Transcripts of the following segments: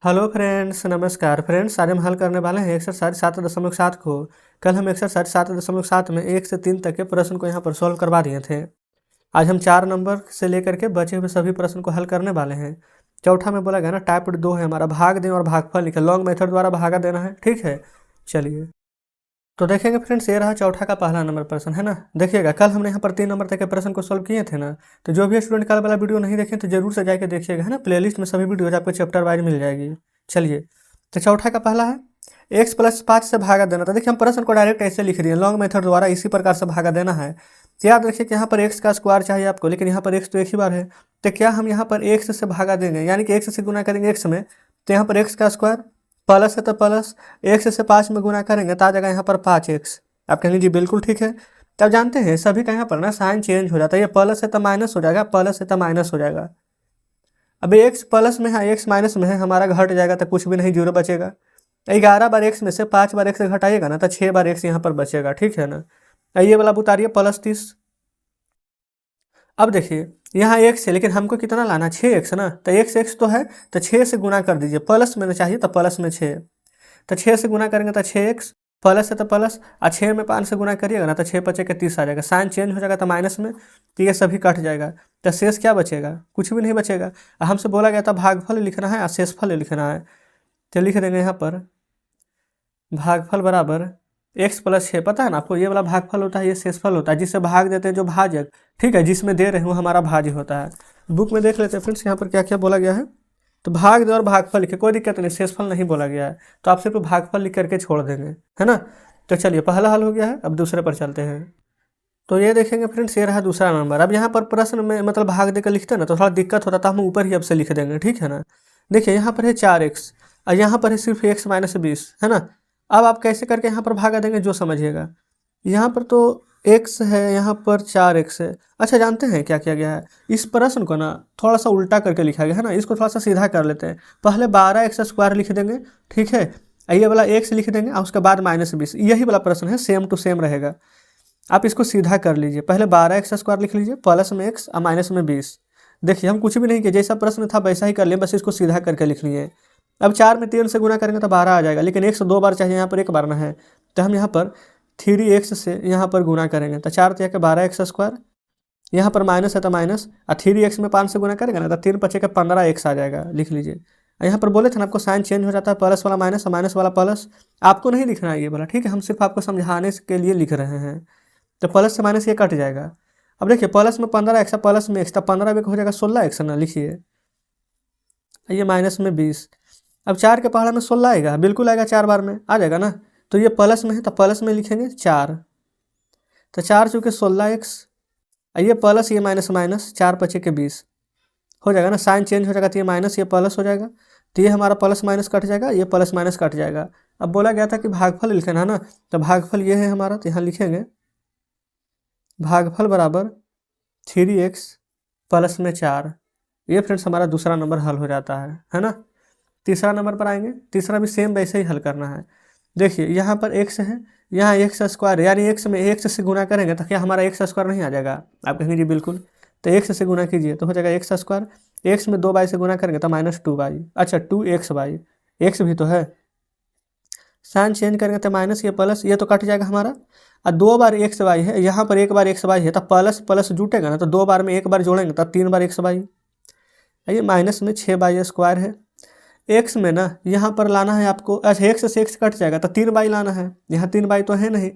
Hello friends, नमस्कार friends. आज हम हल करने वाले हैं एक्सरसाइज 7.7 को। कल हम एक्सरसाइज 7.7 में 1 से 3 तक के प्रश्न को यहाँ पर सॉल्व करवा दिए थे। आज हम 4 नंबर से लेकर के बचे हुए सभी प्रश्न को हल करने वाले हैं। चौथा में बोला गया ना, टाइप 2 है हमारा, भाग दें और भागफल लिखें, लॉन्ग मेथड द्वारा भागा देना है। ठीक है, चलिए तो देखेंगे फ्रेंड्स। ये रहा चौथा का पहला नंबर प्रश्न, है ना। देखिएगा, कल हमने यहाँ पर 3 नंबर तक के प्रश्न को सॉल्व किए थे ना। तो जो भी स्टूडेंट कल वाला वीडियो नहीं देखें तो जरूर से जाके देखिएगा, है ना। प्लेलिस्ट में सभी वीडियोज आपको चैप्टर वाइज मिल जाएगी। चलिए, तो चौथा का पहला है x + 5 से भागा देना। तो देखिए, हम प्रश्न को डायरेक्ट ऐसे लिख दिए, लॉन्ग मेथड द्वारा इसी प्रकार से भागा देना है। तो याद रखिए कि यहाँ पर x का स्क्वायर चाहिए आपको, लेकिन यहाँ पर x तो एक ही बार है। तो क्या हम यहाँ पर x से भागा देंगे, यानी कि x से गुना करेंगे x में। तो यहाँ पर x का स्क्वायर प्लस है तो प्लस, x से 5 में गुना करेंगे तो आ जाएगा यहाँ पर 5x। आप कहेंगे जी बिल्कुल ठीक है। तो आप जानते हैं सभी का यहाँ पर ना साइन चेंज हो जाता है, ये प्लस है तो माइनस हो जाएगा, प्लस है तो माइनस हो जाएगा। अब x प्लस में है, x माइनस में है, हमारा घट जाएगा तो कुछ भी नहीं, जीरो बचेगा। 11 बार x में से 5 बार x घटाइएगा ना तो 6 बार x यहाँ पर बचेगा। ठीक है ना। ये वाला उतारिए +30। अब देखिए, यहाँ x है लेकिन हमको कितना लाना, 6x ना। तो x तो है तो 6 से गुना कर दीजिए, प्लस में चाहिए तो प्लस में 6। तो 6 से गुना करेंगे तो 6x, प्लस है तो प्लस, और 6 में 5 से गुना करिएगा ना तो 6 × 5 = 30 आ जाएगा। साइन चेंज हो जाएगा तो माइनस में, तो ये सभी कट जाएगा। तो शेष क्या बचेगा, कुछ भी नहीं बचेगा। हमसे बोला गया था भागफल लिखना है और शेषफल लिखना है। तो लिख देंगे यहाँ पर भागफल बराबर x + 6। पता है ना आपको, ये वाला भागफल होता है, ये शेषफल होता है, जिससे भाग देते हैं जो भाजक। ठीक है, जिसमें दे रहे हो हमारा भाज्य होता है। बुक में देख लेते हैं फ्रेंड्स यहाँ पर क्या क्या बोला गया है। तो भाग दे और भागफल लिखे, कोई दिक्कत नहीं, शेषफल नहीं बोला गया है। तो आप सिर्फ भागफल लिख करके छोड़ देंगे, है ना। तो चलिए, पहला हल हो गया है। अब दूसरे पर चलते हैं। तो ये देखेंगे फ्रेंड्स, ये रहा दूसरा नंबर। अब यहाँ पर प्रश्न में मतलब भाग देकर लिखते हैं ना तो थोड़ा दिक्कत होता, तो हम ऊपर ही अब से लिख देंगे। ठीक है ना। देखिए, यहाँ पर है 4x और यहाँ पर है सिर्फ x - 20, है ना। अब आप कैसे करके यहाँ पर भागा देंगे जो समझिएगा। यहाँ पर तो x है, यहाँ पर 4x है। अच्छा, जानते हैं क्या किया गया है, इस प्रश्न को ना थोड़ा सा उल्टा करके लिखा गया है ना। इसको थोड़ा सा सीधा कर लेते हैं। पहले 12x² लिख देंगे, ठीक है। ये वाला x लिख देंगे और उसके बाद -20। यही वाला प्रश्न है, सेम टू सेम रहेगा। आप इसको सीधा कर लीजिए, पहले 12x² लिख लीजिए, प्लस में x और माइनस में 20। देखिए, हम कुछ भी नहीं किए, जैसा प्रश्न था वैसा ही कर लिए, बस इसको सीधा करके लिख लिए। अब 4 में 3 से गुना करेंगे तो 12 आ जाएगा, लेकिन x 2 बार चाहिए, यहाँ पर 1 बार ना है। तो हम यहाँ पर 3x से यहाँ पर गुना करेंगे तो 4 × 12x², यहाँ पर माइनस है तो माइनस, और 3x में 5 से गुना करेंगे ना तो 3 × 5 = 15x आ जाएगा। लिख लीजिए। यहाँ पर बोले थे ना आपको साइन चेंज हो जाता है, प्लस वाला माइनस और माइनस वाला प्लस। आपको नहीं लिखना है ये वाला, ठीक है, हम सिर्फ आपको समझाने के लिए लिख रहे हैं। तो प्लस से माइनस ये कट जाएगा। अब देखिए, प्लस में 15x, प्लस में x, तो 15 में हो जाएगा 16x ना। लिखिए, ये माइनस में 20। अब 4 के पहाड़ा में 16 आएगा, बिल्कुल आएगा, 4 बार में आ जाएगा ना। तो ये प्लस में है तो प्लस में लिखेंगे 4। तो 4 चूँकि 16x, ये प्लस ये माइनस माइनस, 4 × 5 = 20 हो जाएगा ना। साइन चेंज हो जाएगा तो ये माइनस ये प्लस हो जाएगा। तो ये हमारा प्लस माइनस कट जाएगा, ये प्लस माइनस कट जाएगा। अब बोला गया था कि भागफल लिखना है ना, तो भागफल ये है हमारा। तो यहाँ लिखेंगे भागफल बराबर 3x प्लस में 4। ये फ्रेंड्स हमारा दूसरा नंबर हल हो जाता है ना। तीसरा नंबर पर आएंगे। तीसरा भी सेम वैसे ही हल करना है। देखिए, यहाँ पर x है, यहाँ x², यानी x में x से गुना करेंगे तो क्या हमारा x² नहीं आ जाएगा। आप कहेंगे जी बिल्कुल। तो x से गुना कीजिए तो हो जाएगा x²। x में 2y से गुना करेंगे तो -2y। अच्छा, 2xy, x भी तो है। साइन चेंज करेंगे तो माइनस ये प्लस, ये तो कट जाएगा हमारा। और 2 बार xy है, यहाँ पर 1 बार xy है, तो प्लस प्लस जुटेगा ना, तो 2 बार में 1 बार जोड़ेंगे तो 3 बार xy। ये माइनस में 6y² है। x में ना यहाँ पर लाना है आपको, अच्छा x से x कट जाएगा तो 3y लाना है, यहाँ 3y तो है नहीं,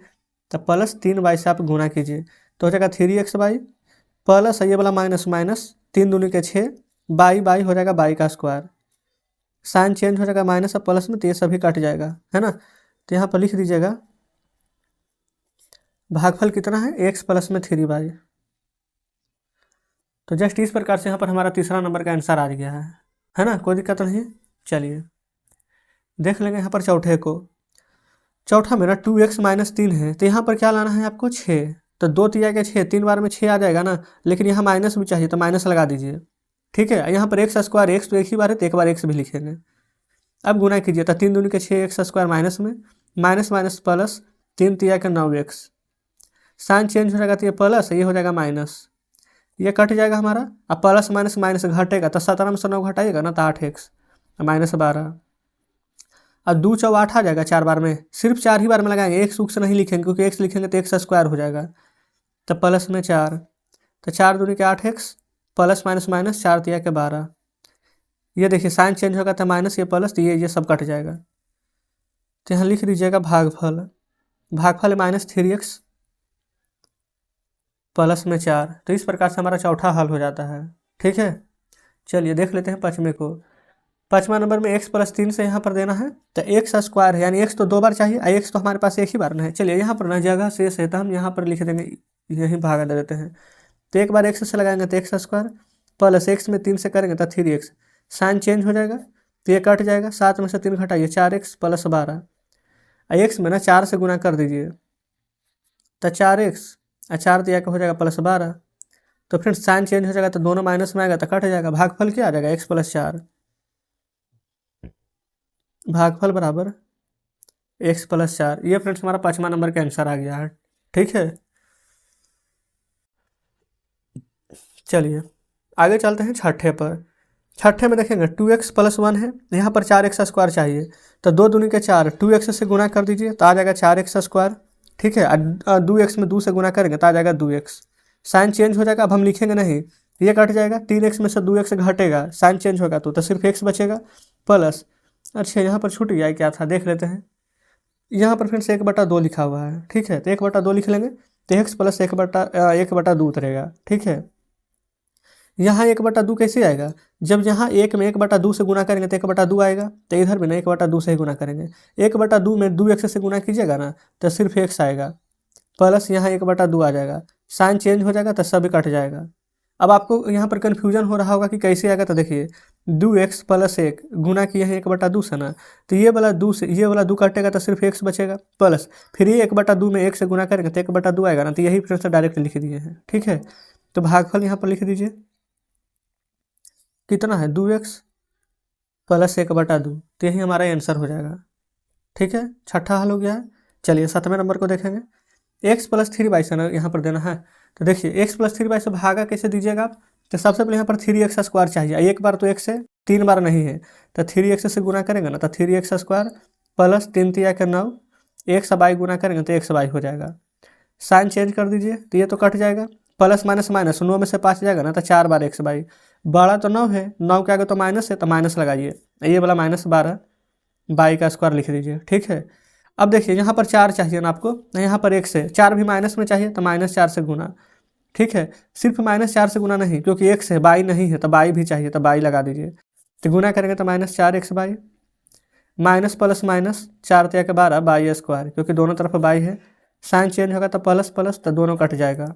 तो प्लस 3y से आप गुना कीजिए तो हो जाएगा 3xy, प्लस ये वाला माइनस माइनस, 3 दूनी के 6, बाई हो जाएगा y का स्क्वायर। साइन चेंज हो जाएगा माइनस और प्लस में, तो ये सभी कट जाएगा, है ना। तो यहाँ पर लिख दीजिएगा भागफल कितना है, x प्लस में 3y। तो जस्ट इस प्रकार से यहाँ पर हमारा तीसरा नंबर का आंसर आ गया है ना, कोई दिक्कत नहीं है। चलिए देख लेंगे यहाँ पर चौथे को। चौथा मेरा 2x - 3 है, तो यहाँ पर क्या लाना है आपको, 6। तो 2 × 3 = 6, 3 बार में 6 आ जाएगा ना, लेकिन यहाँ माइनस भी चाहिए तो माइनस लगा दीजिए, ठीक है। यहाँ पर x² x तो एक ही बार है तो एक बार x भी लिखेंगे। अब गुना कीजिए तो 3 दूनी के 6 x² माइनस में, minus minus plus, 3 × 3 = 9x। Sign change हो जाएगा तो ये प्लस, ये हो जाएगा माइनस, ये कट जाएगा हमारा। अब प्लस माइनस माइनस घटेगा तो 17 में से 9 घटाइएगा ना तो 8x। -12। अब 2 चौ 8 आ जाएगा 4 बार में, सिर्फ 4 ही बार में लगाएंगे, एक्स उक्स नहीं लिखेंगे क्योंकि एक्स लिखेंगे तो एक्स स्क्वायर हो जाएगा। तो प्लस में 4, तो 4 दूनी के 8 एक्स, प्लस माइनस माइनस 4 तिया के 12। ये देखिए साइन चेंज होगा तो माइनस, ये प्लस, तो ये सब कट जाएगा। तो यहाँ लिख दीजिएगा भागफल, भागफल -3x प्लस में 4। तो इस प्रकार से हमारा चौथा हल हो जाता है। ठीक है, चलिए देख लेते हैं पाँचवें को। पाँचवा नंबर में x + 3 से यहाँ पर देना है, तो एक्स स्क्वायर है, यानी x तो 2 बार चाहिए, x तो हमारे पास एक ही बार ना है। चलिए यहाँ पर ना जगह शेष है तो हम यहाँ पर लिख देंगे, यहीं भागा दे देते हैं। तो एक बार x से लगाएंगे तो x स्क्वायर, प्लस x में 3 से करेंगे तो 3x, साइन चेंज हो जाएगा तो ये कट जाएगा, 7 में से 3 घटाइए 4x + 12। x में ना 4 से गुना कर दीजिए तो 4x, 4 दिया का हो जाएगा +12। तो फिर साइन चेंज हो जाएगा तो दोनों माइनस में आएगा तो कट जाएगा। भागफल क्या आ जाएगा, x + 4, भागफल बराबर x + 4। ये फ्रेंड्स हमारा पाँचवा नंबर का आंसर आ गया है। ठीक है, चलिए आगे चलते हैं छठे पर। छठे में देखेंगे 2x + 1 है, यहाँ पर 4x स्क्वायर चाहिए, तो 2 दूनी के 4, 2x से गुना कर दीजिए तो आ जाएगा 4x स्क्वायर। ठीक है, 2x में 2 से गुना करेंगे तो आ जाएगा 2x, साइन चेंज हो जाएगा, अब हम लिखेंगे नहीं, ये कट जाएगा, 3x में से 2x घटेगा, साइन चेंज होगा तो सिर्फ x बचेगा प्लस। अच्छा यहाँ पर छूट गया क्या था, देख लेते हैं। यहाँ पर फिर से 1/2 लिखा हुआ है। ठीक है, तो 1/2 लिख लेंगे तो x + 1/2 उतरेगा। ठीक है, यहाँ 1/2 कैसे आएगा, जब यहाँ 1 में 1/2 से गुना करेंगे तो 1/2 आएगा, तो इधर भी ना 1/2 से ही गुना करेंगे। 1/2 में 2x से गुना कीजिएगा ना तो सिर्फ x आएगा, प्लस यहाँ 1/2 आ जाएगा, साइन चेंज हो जाएगा तो सब कट जाएगा। अब आपको यहाँ पर कन्फ्यूजन हो रहा होगा कि कैसे आएगा, तो देखिए 2x + 1 गुना किए हैं 1/2 से ना, तो ये वाला 2 से ये वाला 2 कटेगा तो सिर्फ x बचेगा, प्लस फिर ये 1/2 में 1 से गुना करेंगे तो 1/2 आएगा ना, तो यही फिर से डायरेक्ट लिख दिए हैं। ठीक है, तो भागफल यहाँ पर लिख दीजिए, कितना है 2x + 1/2, तो यही हमारा आंसर हो जाएगा। ठीक है, छठा हल हो गया है। चलिए 7वें नंबर को देखेंगे। x + 3y से ना यहाँ पर देना है, तो देखिए x + 3y से भागा कैसे दीजिएगा आप, तो सबसे पहले यहाँ पर 3x स्क्वायर चाहिए, एक बार तो x है, 3 बार नहीं है, तो 3x से गुना करेंगे ना तो 3x स्क्वायर प्लस 3 तिया के 9, x बाई गुना करेंगे तो x बाई हो जाएगा, साइन चेंज कर दीजिए तो ये तो कट जाएगा, प्लस माइनस माइनस 9 में से 5 जाएगा ना तो 4 बार x बाई, बड़ा तो 9 है, 9 के आगे तो माइनस है तो माइनस लगाइए, ये वाला -12 बाई का स्क्वायर लिख दीजिए। ठीक है, अब देखिए यहाँ पर 4 चाहिए ना आपको, यहाँ पर x है, 4 भी माइनस में चाहिए तो -4 से गुना। ठीक है, सिर्फ -4 से गुना नहीं, क्योंकि x है बाई नहीं है तो बाई भी चाहिए, तो बाई लगा दीजिए, तो गुना करेंगे तो -4x by, minus plus minus 4 तिया के 12 बाई स्क्वायर, क्योंकि दोनों तरफ बाई है, साइन चेंज होगा तो प्लस प्लस, तो दोनों कट जाएगा।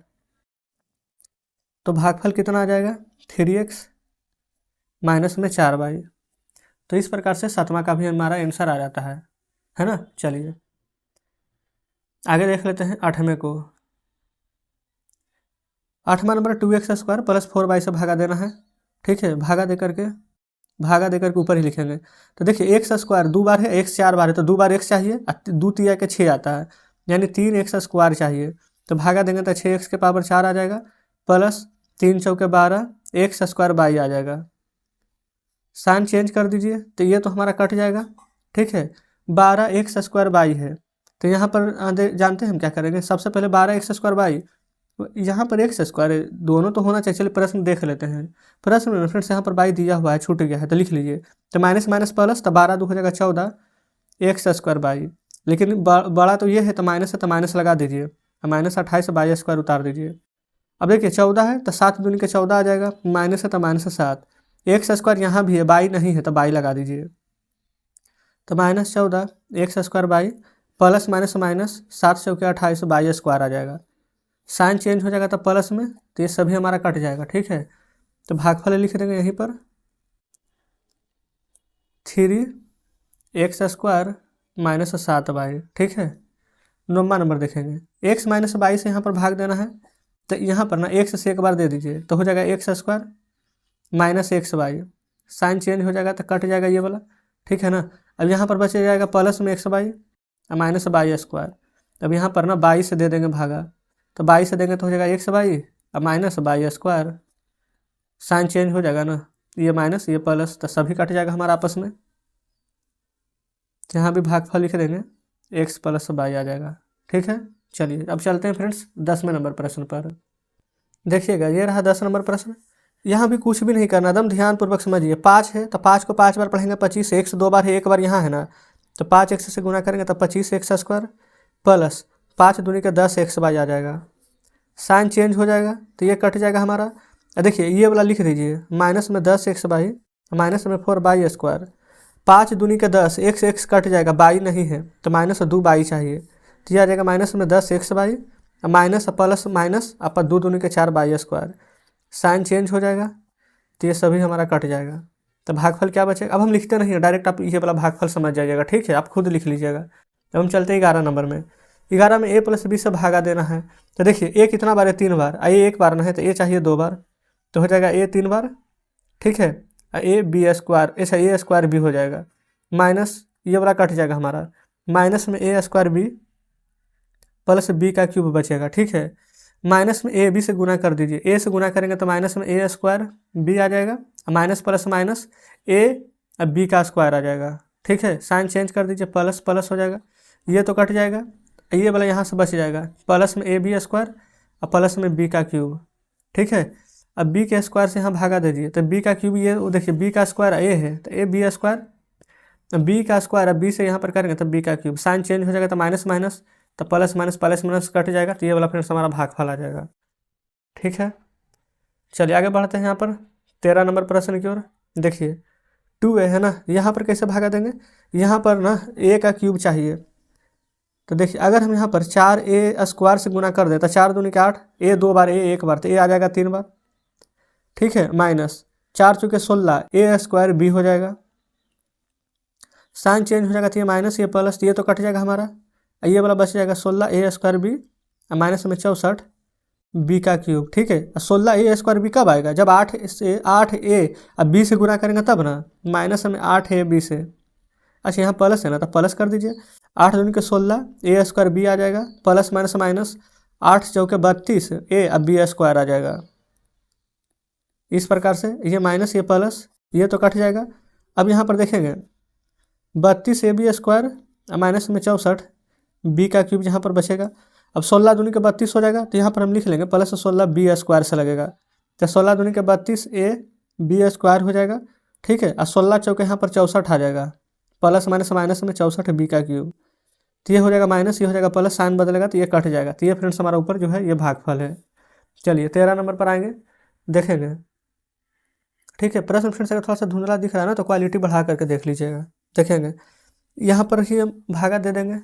तो भागफल कितना आ जाएगा 3x - 4 बाई। तो इस प्रकार से 7वां का भी हमारा आंसर आ जाता है ना। चलिए आगे देख लेते हैं 8वें को। 8वां नंबर 2x स्क्वायर + 4y से भागा देना है। ठीक है, भागा दे करके ऊपर ही लिखेंगे। तो देखिए x स्क्वायर 2 बार है, x 4 बार है, तो 2 बार x चाहिए, 2 तिया के 6 आता है, यानी 3x स्क्वायर चाहिए, तो भागा देंगे तो 6x के पावर 4 आ जाएगा, प्लस 3 चौके 12 x स्क्वायर बाई आ जाएगा, साइन चेंज कर दीजिए तो ये तो हमारा कट जाएगा। ठीक है, 12x स्क्वायर बाई है, तो यहाँ पर जानते हैं हम क्या करेंगे, सबसे पहले 12x स्क्वायर बाई, यहाँ पर x स्क्वायर है, दोनों तो होना चाहिए। चलिए प्रश्न देख लेते हैं, प्रश्न में फ्रेंड्स यहाँ पर बाई दिया हुआ है, छूट गया है तो लिख लीजिए, तो माइनस माइनस प्लस, तो 12 2 हो जाएगा 14 x स्क्वायर बाई, लेकिन बड़ा तो ये है तो माइनस है तो माइनस लगा दीजिए, -28 बाई स्क्वायर उतार दीजिए। अब देखिए 14 है तो 7 दूनी के 14 आ जाएगा, माइनस है तो -7, x स्क्वायर यहाँ भी है, बाई नहीं है तो बाई लगा दीजिए, तो -14 x square by plus minus minus 7 चौके 28 बाई स्क्वायर आ जाएगा, साइन चेंज हो जाएगा तो प्लस में, तो ये सभी हमारा कट जाएगा। ठीक है, तो भागफल लिख देंगे यहीं पर 3x स्क्वायर -7 बाई। ठीक है, 9वां नंबर देखेंगे, x - 22 से यहाँ पर भाग देना है, तो यहाँ पर ना x से एक बार दे दीजिए तो हो जाएगा x square -x y, sign change हो जाएगा तो कट जाएगा ये वाला। ठीक है ना, अब यहाँ पर बच जाएगा प्लस में x y minus y square, अब यहाँ पर ना 22 से दे देंगे भागा, तो 22 से देंगे तो हो जाएगा x y minus y square, sign change हो जाएगा ना, ये माइनस ये प्लस, तो सभी कट जाएगा हमारा आपस में। यहाँ भी भागफल लिख देंगे, एक्स प्लस वाई आ जाएगा। ठीक है, चलिए अब चलते हैं फ्रेंड्स 10वें नंबर प्रश्न पर। देखिएगा ये रहा 10 नंबर प्रश्न। यहाँ भी कुछ भी नहीं करना, एकदम ध्यानपूर्वक समझिए। 5 है तो 5 को 5 बार पढ़ेंगे, 25 एक्स 2 बार है, एक बार यहाँ है ना, तो 5 एक्स से गुना करेंगे तो 25 एक्स स्क्वायर प्लस 5 दूनी का 10 एक्स वाई आ जाएगा। साइन चेंज हो जाएगा तो ये कट जाएगा हमारा। देखिए ये वाला लिख दीजिए, माइनस में 10 एक्स वाई माइनस में 4 बाई स्क्वायर। 5 दूनी का 10, एक्स एक्स कट जाएगा, बाई नहीं है तो माइनस 2 बाई चाहिए, तो ये आ जाएगा माइनस में 10 x y minus plus minus आप 2 दूनी के 4 बाई स्क्वायर। साइन चेंज हो जाएगा तो ये सभी हमारा कट जाएगा। तो भागफल क्या बचेगा, अब हम लिखते नहीं है, डायरेक्ट आप ये वाला भागफल समझ जाइएगा। ठीक है, आप खुद लिख लीजिएगा। अब हम चलते हैं 11 नंबर में। 11 में a प्लस बी से भागा देना है। तो देखिए a कितना बार है, 3 बार, a एक बार ना है तो a चाहिए 2 बार, तो हो जाएगा a 3 बार। ठीक है, a बी स्क्वायर, ऐसा a स्क्वायर भी हो जाएगा, माइनस ये वाला कट जाएगा हमारा, माइनस में a square B plus B का क्यूब बचेगा। ठीक है, माइनस में ए बी से गुना कर दीजिए, ए से गुना करेंगे तो माइनस में ए स्क्वायर बी आ जाएगा, minus plus minus A B का स्क्वायर आ जाएगा। ठीक है, साइन चेंज कर दीजिए, प्लस प्लस हो जाएगा, ये तो कट जाएगा, ये वाला यहाँ से बच जाएगा, प्लस में ए बी स्क्वायर और प्लस में बी का क्यूब। ठीक है, अब बी के स्क्वायर से यहाँ भागा दीजिए, तो बी का क्यूब ये देखिए, बी का स्क्वायर ए है तो ए बी स्क्वायर, बी का स्क्वायर अब बी से यहाँ पर करेंगे तो बी का क्यूब, साइन चेंज हो जाएगा तो माइनस माइनस तो प्लस माइनस कट जाएगा, तो ये वाला फ्रेंड्स हमारा भागफल आ जाएगा। ठीक है, चलिए आगे बढ़ते हैं यहाँ पर 13 नंबर प्रश्न की ओर। देखिए 2a है ना, यहाँ पर कैसे भागा देंगे, यहाँ पर ना a का क्यूब चाहिए, तो देखिए अगर हम यहाँ पर 4a स्क्वायर से गुना कर दें तो 4 दूनी का 8, a 2 बार, a एक बार, तो a आ जाएगा 3 बार। ठीक है, माइनस 4 चुके 16, a स्क्वायर b हो जाएगा, साइन चेंज हो जाएगा तो ये माइनस ये प्लस, ये तो कट जाएगा हमारा, ये वाला बच जाएगा 16 a स्क्वायर बी माइनस में 64 बी का क्यूब। ठीक है, 16 a स्क्वायर बी कब आएगा, जब 8 a अब बी से गुना करेंगे तब ना, माइनस में 8 a बी से, अच्छा यहाँ प्लस है ना तो प्लस कर दीजिए, 8 दूनी के 16 a स्क्वायर बी आ जाएगा, प्लस माइनस माइनस 8 चौके 32 a अब बी स्क्वायर आ जाएगा। इस प्रकार से ये माइनस ये प्लस ये तो कट जाएगा। अब यहाँ पर देखेंगे 32 a बी स्क्वायर माइनस में 64 बी का क्यूब यहाँ पर बचेगा। अब 16 दूनी के 32 हो जाएगा, तो यहाँ पर हम लिख लेंगे प्लस 16 बी स्क्वायर से लगेगा, तो 16 दूनी के 32 ए बी स्क्वायर हो जाएगा। ठीक है, और 16 चौके यहाँ पर 64 आ जाएगा, प्लस माइनस माइनस में 64 बी का क्यूब, तो ये हो जाएगा माइनस, ये हो जाएगा प्लस, साइन बदलेगा तो ये कट जाएगा। तो ये फ्रेंड्स हमारा ऊपर जो है ये भागफल है। चलिए 13 नंबर पर आएंगे, देखेंगे। ठीक है, प्रश्न फ्रेंड्स अगर थोड़ा सा धुंधला दिख रहा है ना तो क्वालिटी बढ़ा करके देख लीजिएगा। देखेंगे यहाँ पर ही हम भागा दे देंगे,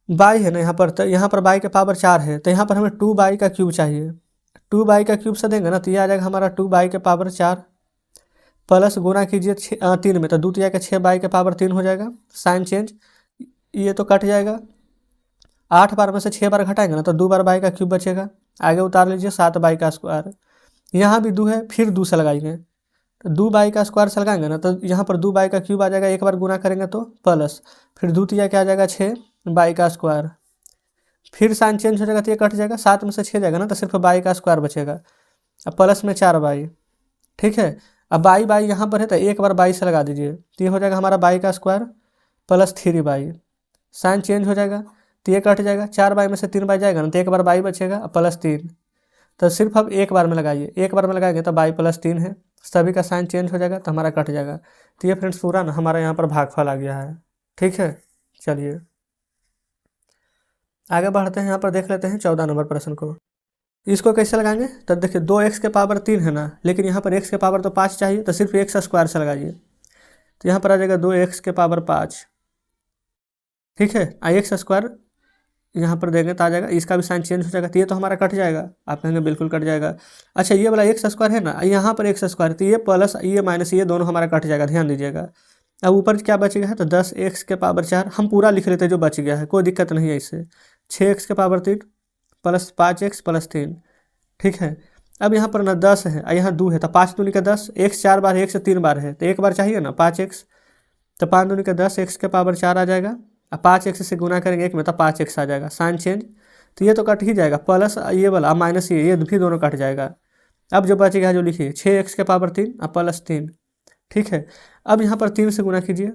बाई है ना यहाँ पर, तो यहाँ पर बाई के पावर 4 है, तो यहाँ पर हमें 2 बाई का क्यूब चाहिए, 2 बाई का क्यूब से देंगे ना तो ये आ जाएगा हमारा 2 बाई के पावर 4 प्लस गुना कीजिए 3 में, तो 2 तिया के 6 बाई के पावर 3 हो जाएगा, साइन चेंज ये तो कट जाएगा, 8 बार में से 6 बार घटाएंगे ना तो 2 बार बाई का क्यूब बचेगा, आगे उतार लीजिए 7 बाई का स्क्वायर, यहाँ भी 2 है, फिर 2 से लगाएंगे, तो 2 बाई का स्क्वायर से लगाएंगे ना तो यहाँ पर 2 बाई का क्यूब आ जाएगा, एक बार गुना करेंगे तो प्लस, फिर 2 तिया क्या आ जाएगा 6 बाई का स्क्वायर, फिर साइन चेंज हो जाएगा तो ये कट जाएगा, 7 में से 6 जाएगा ना तो सिर्फ बाई का स्क्वायर बचेगा, अब प्लस में 4 बाई। ठीक है, अब बाई बाई यहाँ पर है तो एक बार बाई से लगा दीजिए, तो ये हो जाएगा हमारा बाई का square plus 3 y, sign change हो जाएगा तो ये कट जाएगा, 4 बाई में से 3 बाई जाएगा ना तो एक बार बाई बचेगा प्लस 3, तो सिर्फ अब एक बार में लगाइए, एक बार में लगाएंगे तो बाई प्लस 3 है, सभी का साइन चेंज हो जाएगा तो हमारा कट जाएगा। तो ये फ्रेंड्स पूरा ना हमारा यहाँ पर भागफल आ गया है। ठीक है, चलिए आगे बढ़ते हैं, यहाँ पर देख लेते हैं 14 नंबर प्रश्न को। इसको कैसे लगाएंगे, तो देखिए 2x के पावर 3 है ना, लेकिन यहाँ पर x के पावर तो 5 चाहिए, तो सिर्फ x स्क्वायर से लगाइए, तो यहाँ पर आ जाएगा 2x के पावर 5। ठीक है, x स्क्वायर यहाँ पर देंगे तो आ जाएगा, इसका भी साइन चेंज हो जाएगा, तो ये तो हमारा कट जाएगा, आप कहेंगे बिल्कुल कट जाएगा। अच्छा ये वाला x स्क्वायर है ना, यहाँ पर x स्क्वायर, तो ये प्लस ये माइनस ये दोनों हमारा कट जाएगा, ध्यान दीजिएगा। अब ऊपर क्या बच गया है, तो 10x के पावर 4 हम पूरा लिख लेते हैं जो बच गया है, कोई दिक्कत नहीं है इससे, 6x के पावर 3 प्लस 5x प्लस 3। ठीक है, अब यहाँ पर ना 10 है, यहाँ 2 है, तो 5 दूनी का 10, x 4 बार है, x 3 बार है, तो एक बार चाहिए ना 5x, तो 5 दूनी का 10 x के पावर 4 आ जाएगा, अब 5x से गुना करेंगे 1 में तो 5x आ जाएगा, साइन चेंज तो ये तो कट ही जाएगा, प्लस ये वाला माइनस ये भी दोनों कट जाएगा, अब जो बचेगा जो लिखिए 6x के पावर 3 और प्लस 3, ठीक है। अब यहाँ पर 3 से गुना कीजिए,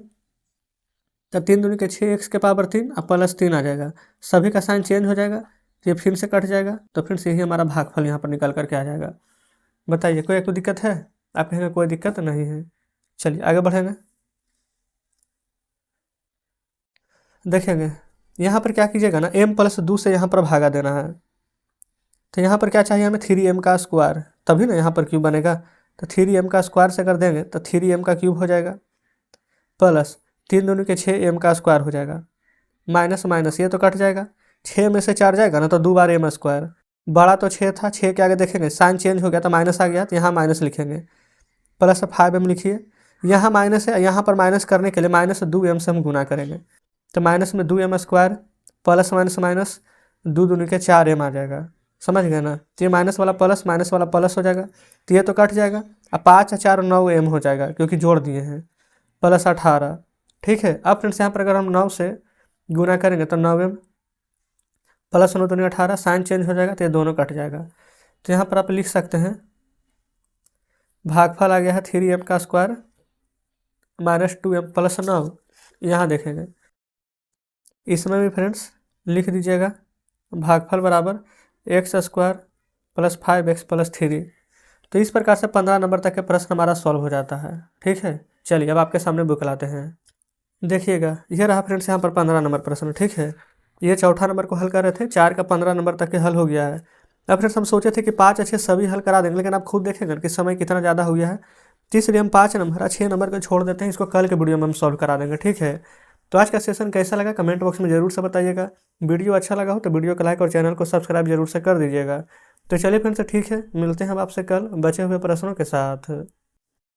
तो 3 दूनी के 6x के पावर 3 और प्लस 3 आ जाएगा। सभी का साइन चेंज हो जाएगा, ये फिर से कट जाएगा, तो फिर से यही हमारा भागफल यहाँ पर निकल करके आ जाएगा। बताइए कोई एक तो दिक्कत है? आप कहेंगे कोई दिक्कत नहीं है। चलिए आगे बढ़ेंगे, देखेंगे यहाँ पर क्या कीजिएगा ना, m प्लस 2 से यहाँ पर भागा देना है। तो यहाँ पर क्या चाहिए हमें, 3m का स्क्वायर, तभी ना यहाँ पर क्यूब बनेगा। तो 3m का स्क्वायर से कर देंगे तो 3m का क्यूब हो जाएगा, प्लस 3 दूनी के 6m का स्क्वायर हो जाएगा, माइनस माइनस ये तो कट जाएगा, 6 में से 4 जाएगा ना तो 2 बार m स्क्वायर। बड़ा तो 6 था, 6 के आगे देखेंगे साइन चेंज हो गया तो माइनस आ गया, तो यहाँ माइनस लिखेंगे, प्लस 5m लिखिए। यहाँ माइनस है, यहाँ पर माइनस करने के लिए माइनस 2m से हम गुना करेंगे, तो माइनस में 2m square, plus minus minus 2 दूनी के 4m आ जाएगा। समझ गए ना, तो ये माइनस वाला प्लस हो जाएगा, तो ये तो कट जाएगा। अब 5 और 4 9m हो जाएगा क्योंकि जोड़ दिए हैं, प्लस 18, ठीक है। अब फ्रेंड्स यहाँ पर अगर हम 9 से गुना करेंगे तो 9m, प्लस 9 दूनी 18, साइन चेंज हो जाएगा तो ये दोनों कट जाएगा। तो यहाँ पर आप लिख सकते हैं भागफल आ गया है 3m का स्क्वायर माइनस 2m प्लस 9। यहाँ देखेंगे इसमें भी फ्रेंड्स लिख दीजिएगा भागफल बराबर x square plus 5x plus 3। तो इस प्रकार से 15 नंबर तक के प्रश्न हमारा सॉल्व हो जाता है, ठीक है। चलिए अब आपके सामने बुक लाते हैं, देखिएगा ये रहा फ्रेंड्स यहाँ पर 15 नंबर प्रश्न, ठीक है। ये चौथा नंबर को हल कर रहे थे, 4 का 15 नंबर तक के हल हो गया है। अब फ्रेंड्स हम सोचे थे कि 5 अच्छे सभी हल करा देंगे, लेकिन आप खुद देखेंगे कि समय कितना ज़्यादा हो गया है, तो इसलिए हम 5 नंबर और 6 नंबर को छोड़ देते हैं, इसको कल के वीडियो में हम सॉल्व करा देंगे, ठीक है। तो आज का सेशन कैसा लगा कमेंट बॉक्स में ज़रूर से बताइएगा। वीडियो अच्छा लगा हो तो वीडियो को लाइक और चैनल को सब्सक्राइब जरूर से कर दीजिएगा। तो चलिए फ्रेंड्स ठीक है, मिलते हैं हम आपसे कल बचे हुए प्रश्नों के साथ।